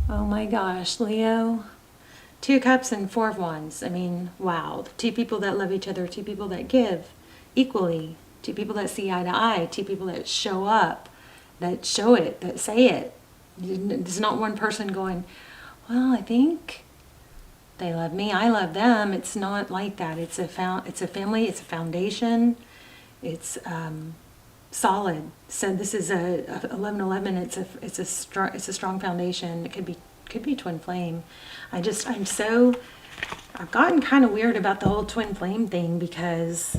Oh my gosh, Leo. 2 cups and 4 of wands. I mean, wow. 2 people that love each other, 2 people that give equally, 2 people that see eye to eye, 2 people that show up, that show it, that say it. There's not one person going, well, I think they love me, I love them. It's not like that. It's a family, it's a foundation. It's solid. So this is a 1111. It's a strong foundation. It could be twin flame. I've gotten kind of weird about the whole twin flame thing because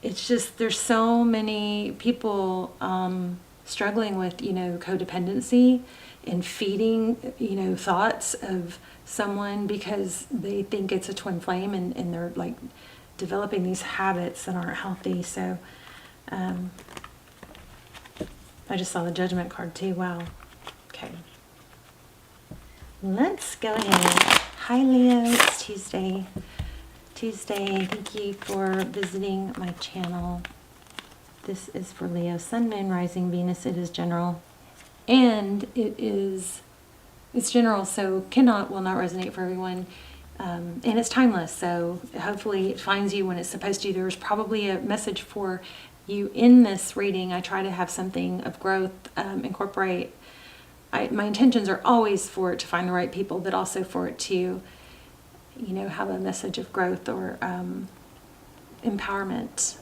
it's just, there's so many people struggling with, codependency and feeding, thoughts of someone because they think it's a twin flame, and they're like developing these habits that aren't healthy. So I just saw the Judgment card too. Wow. Okay. Let's go ahead. Hi Leo, it's Tuesday. Thank you for visiting my channel. This is for Leo, Sun, Moon, Rising, Venus. It is general. And it's general, so will not resonate for everyone. And it's timeless, so hopefully it finds you when it's supposed to. There's probably a message for you in this reading. I try to have something of growth, incorporate. My intentions are always for it to find the right people, but also for it to, have a message of growth or empowerment.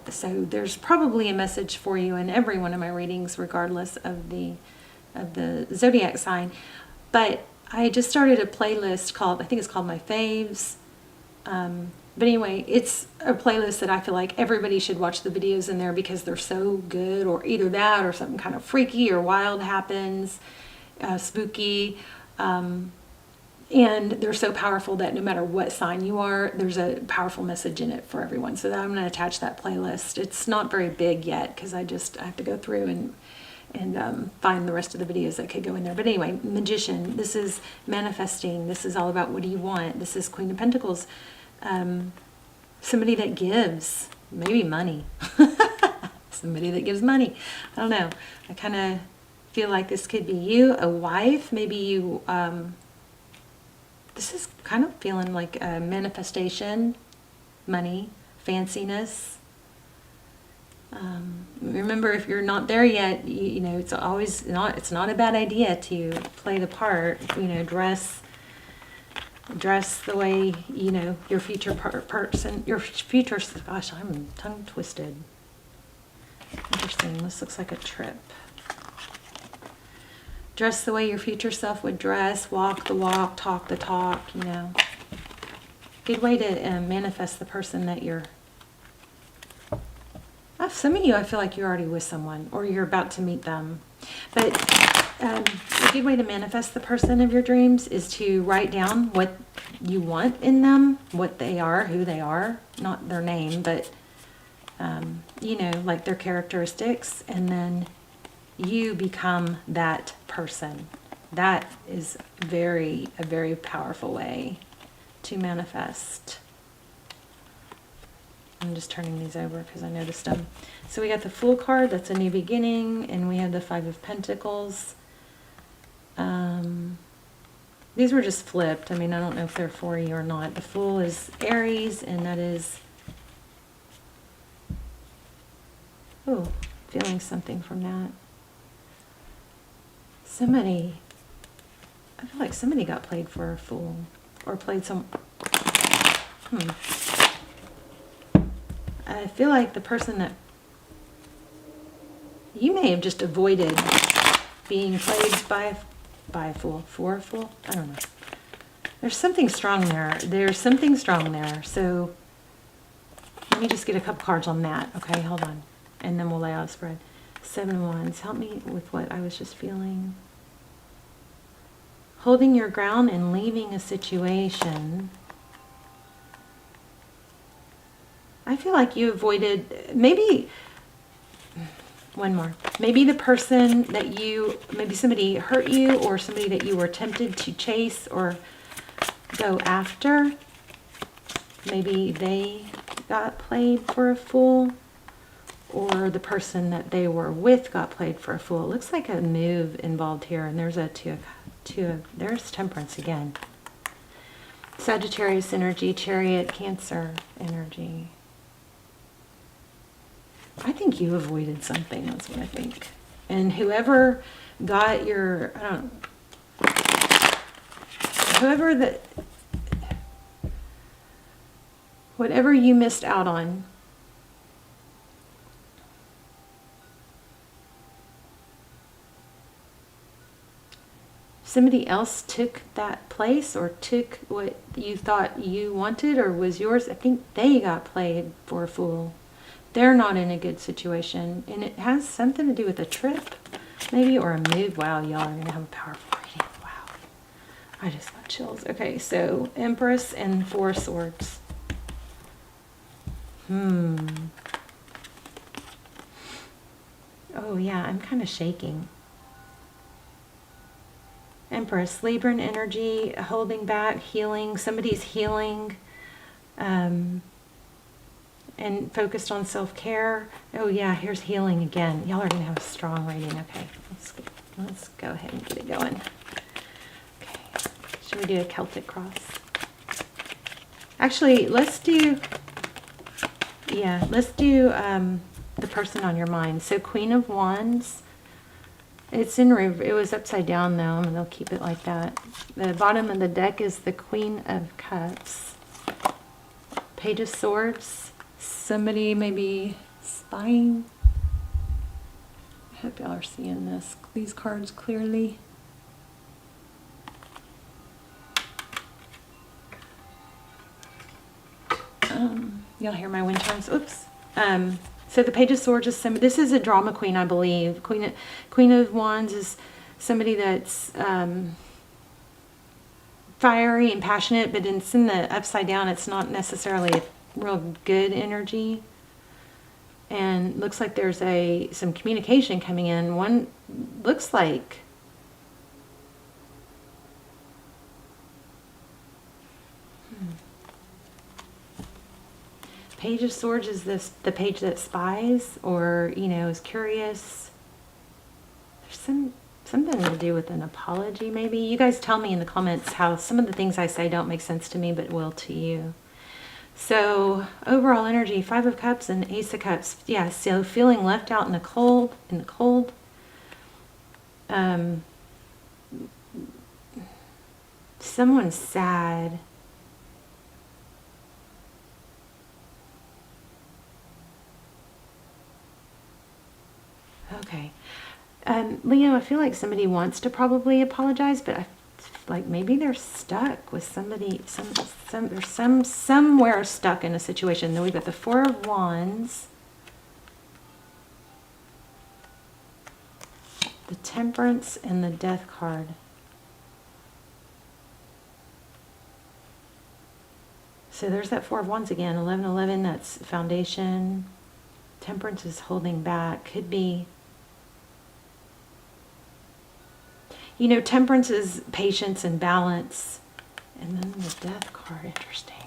So there's probably a message for you in every one of my readings, regardless of the zodiac sign. But I just started a playlist called, I think it's called My Faves. But anyway, it's a playlist that I feel like everybody should watch the videos in there because they're so good, or either that or something kind of freaky or wild happens, spooky. And they're so powerful that no matter what sign you are, there's a powerful message in it for everyone. So I'm going to attach that playlist. It's not very big yet because I have to go through and find the rest of the videos that could go in there. But anyway, Magician, this is manifesting. This is all about what do you want. This is Queen of Pentacles. Somebody that gives, maybe money. Somebody that gives money. I don't know. I kind of feel like this could be you, a wife. Maybe you, this is kind of feeling like a manifestation, money, fanciness. Remember, if you're not there yet, it's not a bad idea to play the part, dress the way, your future gosh, I'm tongue twisted. Interesting. This looks like a trip. Dress the way your future self would dress, walk the walk, talk the talk, Good way to manifest the person that you're. Some of you, I feel like you're already with someone or you're about to meet them. But a good way to manifest the person of your dreams is to write down what you want in them, what they are, who they are, not their name, but, like their characteristics. And then you become that person. That is a very powerful way to manifest. I'm just turning these over because I noticed them. So we got the Fool card, that's a new beginning, and we have the Five of Pentacles. These were just flipped. I mean, I don't know if they're for you or not. The Fool is Aries, and that is, feeling something from that. I feel like somebody got played for a fool, or played some, I feel like the person that, you may have just avoided being played by a fool, for a fool, I don't know. There's something strong there. So let me just get a couple cards on that. Okay, hold on. And then we'll lay out a spread. 7 of Wands. Help me with what I was just feeling. Holding your ground and leaving a situation. I feel like you avoided, maybe, one more. Maybe the person that maybe somebody hurt you, or somebody that you were tempted to chase or go after. Maybe they got played for a fool. or the person that they were with got played for a fool. It looks like a move involved here, and there's there's Temperance again. Sagittarius energy, Chariot, Cancer energy. I think you avoided something, that's what I think. And whoever got your, I don't know, whatever you missed out on, somebody else took that place or took what you thought you wanted or was yours. I think they got played for a fool. They're not in a good situation. And it has something to do with a trip, maybe, or a move. Wow, y'all are going to have a powerful reading. Wow. I just got chills. Okay, so Empress and Four Swords. Oh, yeah, I'm kind of shaking. Empress, Libran energy, holding back, healing. Somebody's healing and focused on self-care. Oh yeah, here's healing again. Y'all are going to have a strong reading. Okay, let's go ahead and get it going. Okay, should we do a Celtic cross? Actually, let's do the person on your mind. So Queen of Wands. It was upside down though, and they'll keep it like that. The bottom of the deck is the Queen of Cups. Page of Swords. Somebody may be spying. I hope y'all are seeing these cards clearly. Y'all hear my wind chimes? Oops. So the Page of Swords is this is a drama queen, I believe. Queen of Wands is somebody that's fiery and passionate, but it's in the upside down. It's not necessarily a real good energy. And looks like there's some communication coming in. One looks like Page of Swords is the page that spies or, is curious. There's something to do with an apology, maybe. You guys tell me in the comments how some of the things I say don't make sense to me, but will to you. So overall energy, Five of Cups and Ace of Cups. Yeah, so feeling left out in the cold. Someone's sad. Okay. Leo, I feel like somebody wants to probably apologize, but I feel like maybe they're stuck with somebody, they're somewhere stuck in a situation. Then we've got the Four of Wands, the Temperance, and the Death card. So there's that Four of Wands again, 1111, that's foundation. Temperance is holding back, could be. Temperance is patience and balance. And then the Death card, interesting.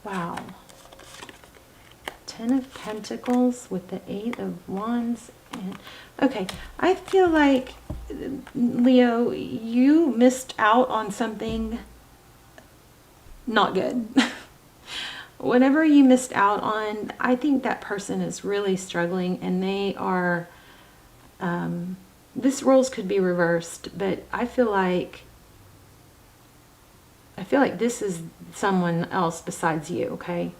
Wow. Ten of Pentacles with the Eight of Wands. Okay, I feel like, Leo, you missed out on something not good. Whatever you missed out on, I think that person is really struggling, and they are... this roles could be reversed, but I feel like this is someone else besides you, okay?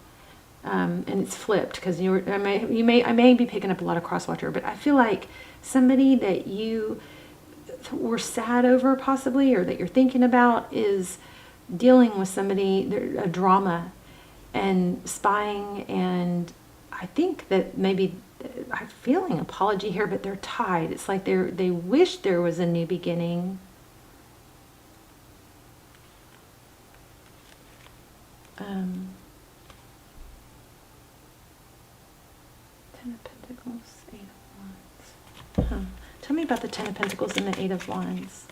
And it's flipped because I may be picking up a lot of crosswatcher, but I feel like somebody that you were sad over possibly, or that you're thinking about, is dealing with somebody, a drama and spying, and I think that maybe I'm feeling apology here, but they're tied. It's like they wish there was a new beginning. Ten of Pentacles, Eight of Wands. Tell me about the Ten of Pentacles and the Eight of Wands.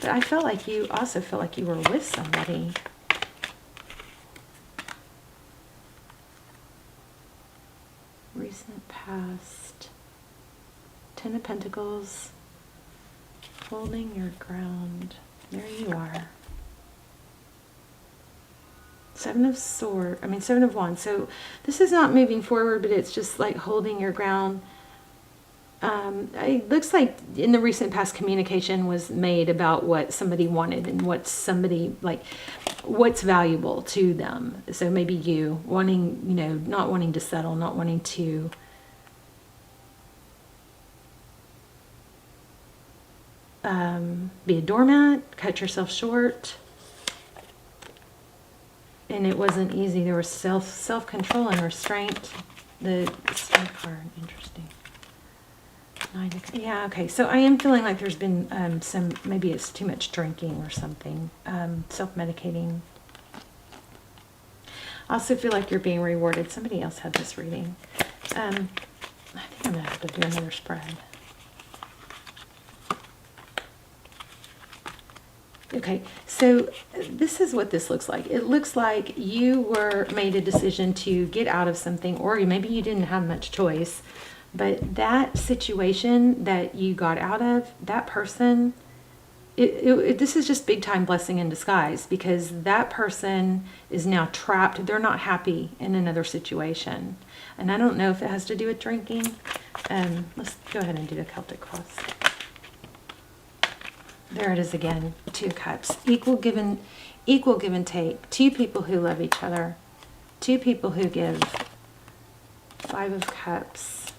But I felt like you also felt like you were with somebody. Recent past. Ten of Pentacles. Holding your ground. There you are. Seven of Wands. So this is not moving forward, but it's just like holding your ground. It looks like in the recent past communication was made about what somebody wanted and what somebody, like, what's valuable to them. So maybe you wanting, you know, not wanting to settle, not wanting to be a doormat, cut yourself short. And it wasn't easy. There was self-control and restraint. The Star card, interesting. Yeah, okay. So I am feeling like there's been some, maybe it's too much drinking or something. Self-medicating. I also feel like you're being rewarded. Somebody else had this reading. I think I'm going to have to do another spread. Okay, so this is what this looks like. It looks like you made a decision to get out of something, or maybe you didn't have much choice, but that situation that you got out of, that person, this is just big time blessing in disguise, because that person is now trapped. They're not happy in another situation. And I don't know if it has to do with drinking. Let's go ahead and do the Celtic cross. There it is again, Two of Cups. Equal give and take. Two people who love each other. Two people who give. Five of Cups.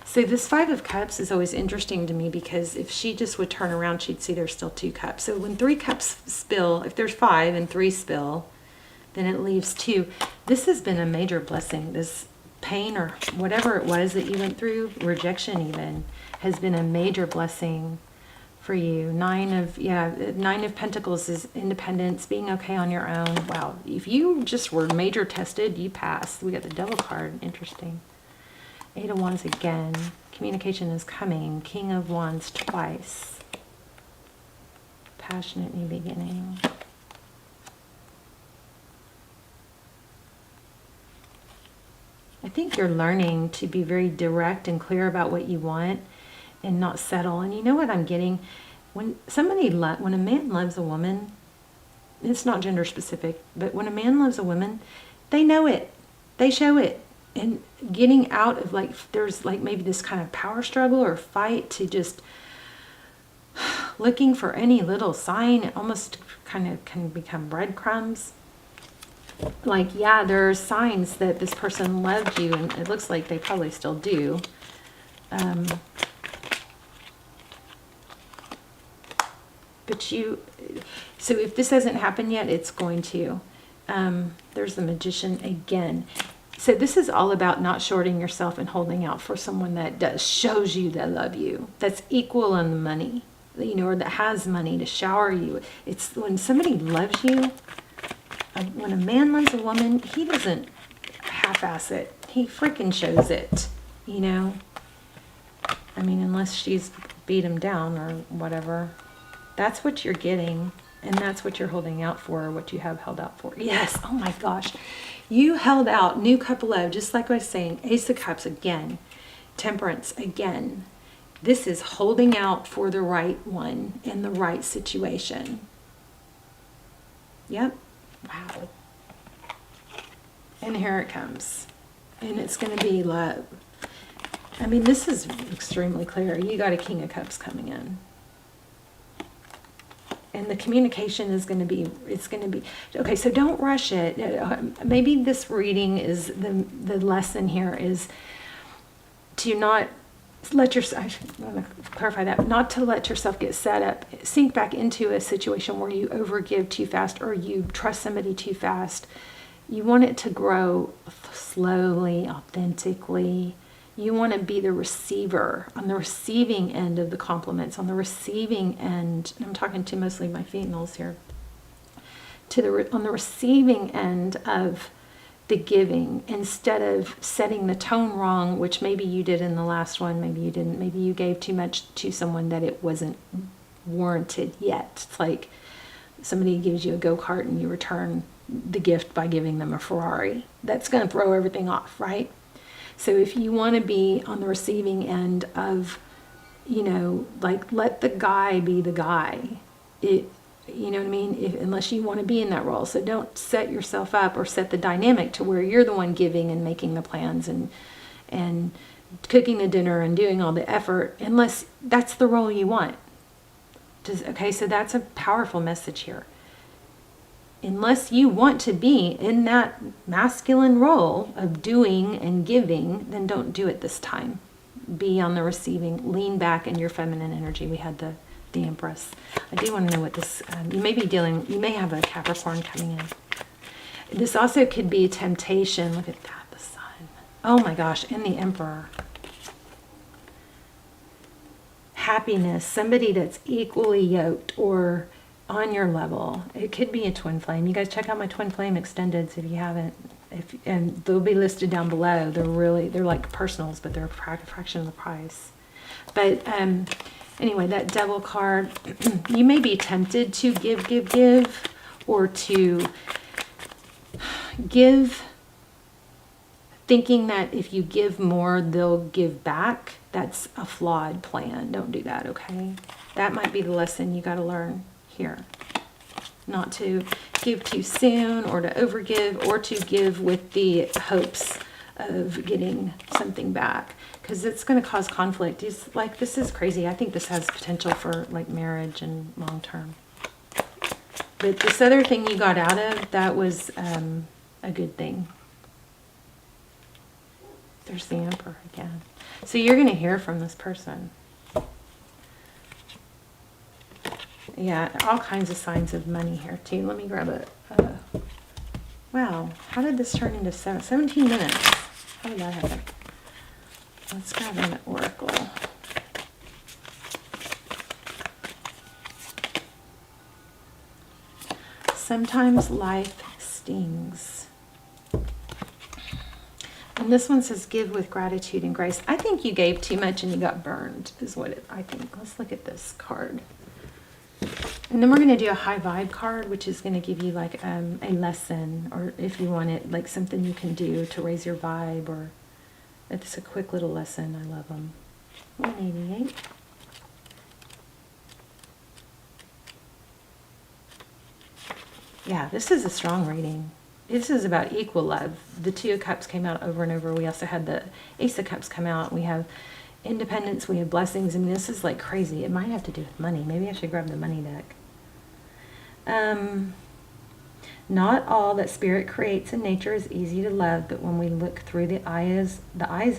So this Five of Cups is always interesting to me, because if she just would turn around, she'd see there's still 2 cups. So when 3 cups spill, if there's 5 and 3 spill, then it leaves 2. This has been a major blessing. This pain or whatever it was that you went through, rejection even, has been a major blessing for you. Nine of Pentacles is independence, being okay on your own. Wow, if you just were major tested, you passed. We got the Devil card, interesting. 8 of Wands again, communication is coming. King of Wands twice, passionate new beginning. I think you're learning to be very direct and clear about what you want and not settle. And you know what I'm getting? When a man loves a woman, it's not gender specific, but when a man loves a woman, they know it. They show it. And getting out of, like, there's like maybe this kind of power struggle or fight to just looking for any little sign. It almost kind of can become breadcrumbs. Like, yeah, there are signs that this person loved you, and it looks like they probably still do. So if this hasn't happened yet, it's going to. There's the Magician again. So this is all about not shorting yourself and holding out for someone that shows you they love you, that's equal on the money, you know, or that has money to shower you. It's when somebody loves you, when a man loves a woman, he doesn't half-ass it. He freaking shows it, you know. I mean, unless she's beat him down or whatever. That's what you're getting, and that's what you're holding out for, what you have held out for. Yes, oh my gosh. You held out, new cup of love, just like I was saying. Ace of Cups again. Temperance again. This is holding out for the right one in the right situation. Yep. Wow. And here it comes. And it's going to be love. I mean, this is extremely clear. You got a King of Cups coming in. And the communication is going to be, okay, so don't rush it. Maybe this reading is, the lesson here is to not let yourself, I want to clarify that, not to let yourself get set up, sink back into a situation where you overgive too fast or you trust somebody too fast. You want it to grow slowly, authentically. You want to be the receiver, on the receiving end of the compliments, on the receiving end. I'm talking to mostly my females here. On the receiving end of the giving, instead of setting the tone wrong, which maybe you did in the last one, maybe you didn't. Maybe you gave too much to someone that it wasn't warranted yet. It's like somebody gives you a go-kart and you return the gift by giving them a Ferrari. That's going to throw everything off, right? So if you want to be on the receiving end of, you know, like, let the guy be the guy. You know what I mean? Unless you want to be in that role. So don't set yourself up or set the dynamic to where you're the one giving and making the plans and cooking the dinner and doing all the effort, unless that's the role you want. Okay, so that's a powerful message here. Unless you want to be in that masculine role of doing and giving, then don't do it this time. Be on the receiving, lean back in your feminine energy. We had the Empress. I do want to know what this, you may have a Capricorn coming in. This also could be temptation. Look at that, the Sun. Oh my gosh, and the Emperor. Happiness, somebody that's equally yoked or on your level. It could be a twin flame. You guys check out my twin flame extendeds if you haven't. And they'll be listed down below. They're like personals, but they're a fraction of the price. But anyway, that Devil card, you may be tempted to give, or to give thinking that if you give more, they'll give back. That's a flawed plan. Don't do that, okay? That might be the lesson you got to learn here. Not to give too soon, or to overgive, or to give with the hopes of getting something back, because it's going to cause conflict. It's like, this is crazy. I think this has potential for like marriage and long term. But this other thing you got out of, that was a good thing. There's the Emperor again. So you're going to hear from this person. Yeah, all kinds of signs of money here too. Let me grab it. Wow, how did this turn into 17 minutes? How did that happen? Let's grab an oracle. Sometimes life stings. And this one says, give with gratitude and grace. I think you gave too much and you got burned, is what I think. Let's look at this card. And then we're going to do a high vibe card, which is going to give you like a lesson, or if you want it, like something you can do to raise your vibe, or it's a quick little lesson. I love them. 188. Yeah, this is a strong reading. This is about equal love. The Two of Cups came out over and over. We also had the Ace of Cups come out. We have independence. We have blessings. I mean, this is like crazy. It might have to do with money. Maybe I should grab the money deck. Not all that spirit creates in nature is easy to love, but when we look through the eyes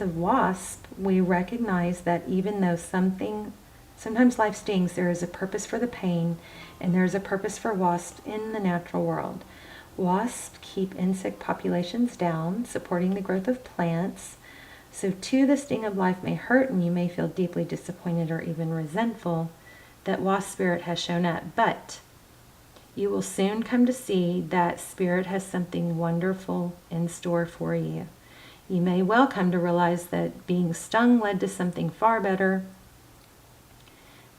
of wasp, we recognize that even though sometimes life stings, there is a purpose for the pain, and there is a purpose for wasps in the natural world. Wasps keep insect populations down, supporting the growth of plants. So too, the sting of life may hurt, and you may feel deeply disappointed or even resentful that wasp spirit has shown up. But you will soon come to see that spirit has something wonderful in store for you. You may well come to realize that being stung led to something far better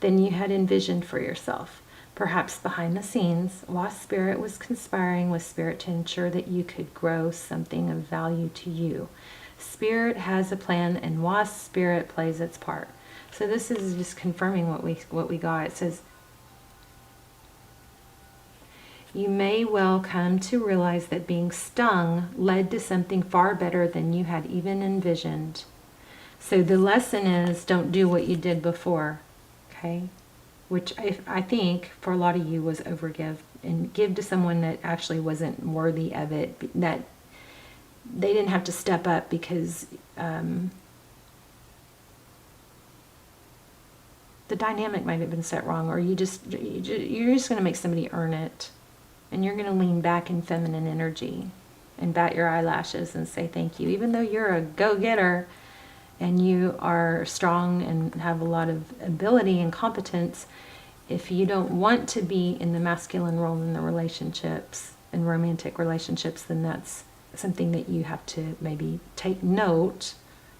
than you had envisioned for yourself. Perhaps behind the scenes, wasp spirit was conspiring with spirit to ensure that you could grow something of value to you. Spirit has a plan, and wasp spirit plays its part. So this is just confirming what we got. It says, you may well come to realize that being stung led to something far better than you had even envisioned. So the lesson is, don't do what you did before, okay? Which I think for a lot of you was overgive, and give to someone that actually wasn't worthy of it, that they didn't have to step up because the dynamic might have been set wrong, or you're just going to make somebody earn it. And you're going to lean back in feminine energy and bat your eyelashes and say thank you. Even though you're a go-getter and you are strong and have a lot of ability and competence, if you don't want to be in the masculine role in the relationships, in romantic relationships, then that's something that you have to maybe take note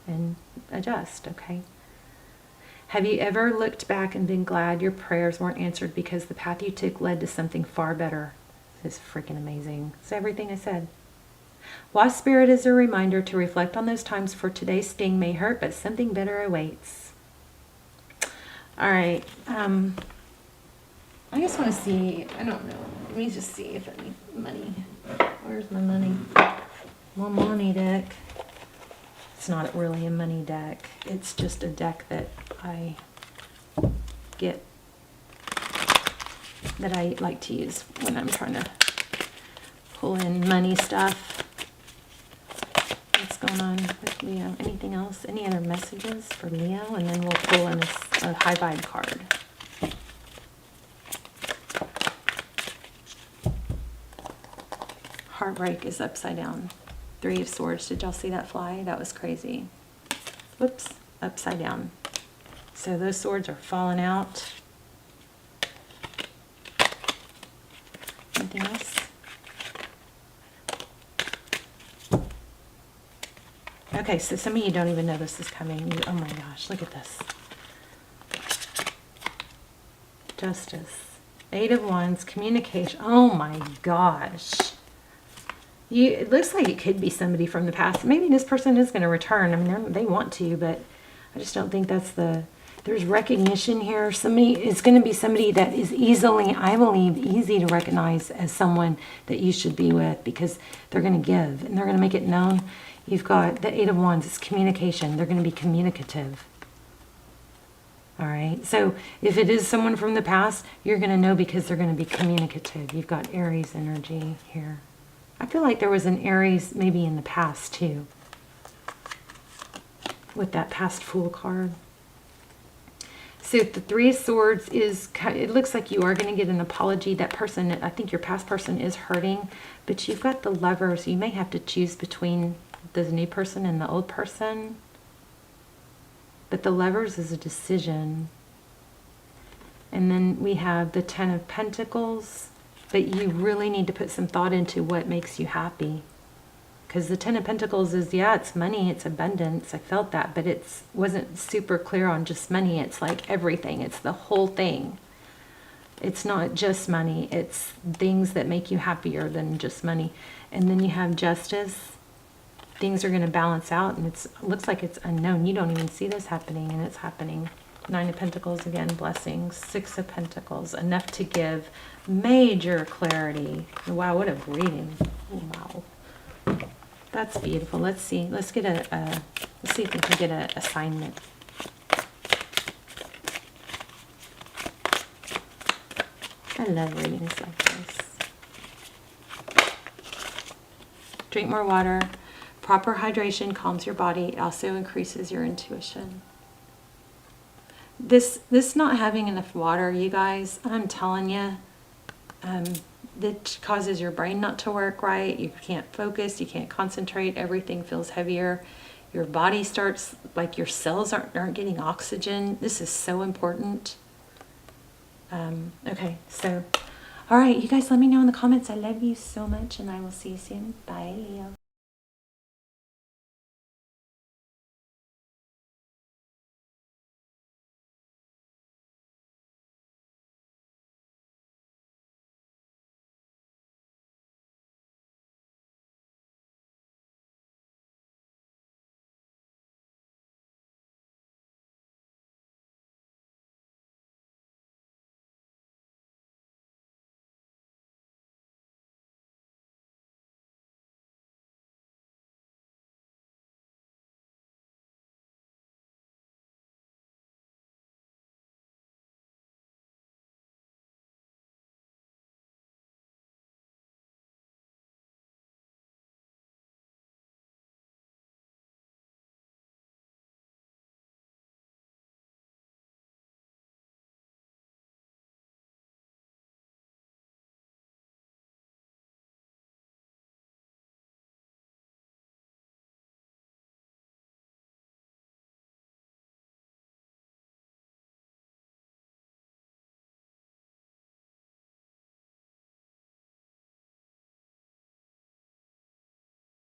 and adjust, okay? Have you ever looked back and been glad your prayers weren't answered because the path you took led to something far better? It's freaking amazing. It's everything I said. Wasp Spirit is a reminder to reflect on those times, for today's sting may hurt, but something better awaits. All right. I just want to see, I don't know. Let me just see if any money. Where's my money? My money deck. It's not really a money deck. It's just a deck that I get, that I like to use when I'm trying to pull in money stuff. What's going on with Leo? Anything else? Any other messages for Leo? And then we'll pull in a high vibe card. Heartbreak is upside down. 3 of Swords. Did y'all see that fly? That was crazy. Whoops. Upside down. So those swords are falling out. Anything else? Okay, so some of you don't even know this is coming. Oh my gosh, look at this. Justice. 8 of Wands. Communication. Oh my gosh. It looks like it could be somebody from the past. Maybe this person is going to return. I mean, they want to, but I just don't think that's there's recognition here. Somebody is going to be somebody that is easily, I believe, easy to recognize as someone that you should be with, because they're going to give and they're going to make it known. You've got the 8 of Wands. It's communication. They're going to be communicative. All right. So if it is someone from the past, you're going to know because they're going to be communicative. You've got Aries energy here. I feel like there was an Aries maybe in the past too, with that past Fool card. So if the 3 of Swords is, it looks like you are going to get an apology. That person, I think your past person is hurting, but you've got the Lovers. You may have to choose between the new person and the old person. But the Lovers is a decision. And then we have the 10 of Pentacles. But you really need to put some thought into what makes you happy. Because the 10 of Pentacles is, yeah, it's money, it's abundance. I felt that, but it wasn't super clear on just money. It's like everything. It's the whole thing. It's not just money. It's things that make you happier than just money. And then you have Justice. Things are going to balance out, and it looks like it's unknown. You don't even see this happening, and it's happening. 9 of Pentacles again, blessings. 6 of Pentacles, enough to give major clarity. Wow, what a reading. Wow. That's beautiful. Let's see. Let's get let's see if we can get an assignment. I love readings like this. Drink more water. Proper hydration calms your body. It also increases your intuition. This not having enough water, you guys, I'm telling you, that causes your brain not to work right. You can't focus. You can't concentrate. Everything feels heavier. Your body starts, like your cells aren't getting oxygen. This is so important. Okay, so, all right, you guys let me know in the comments. I love you so much, and I will see you soon. Bye, Leo.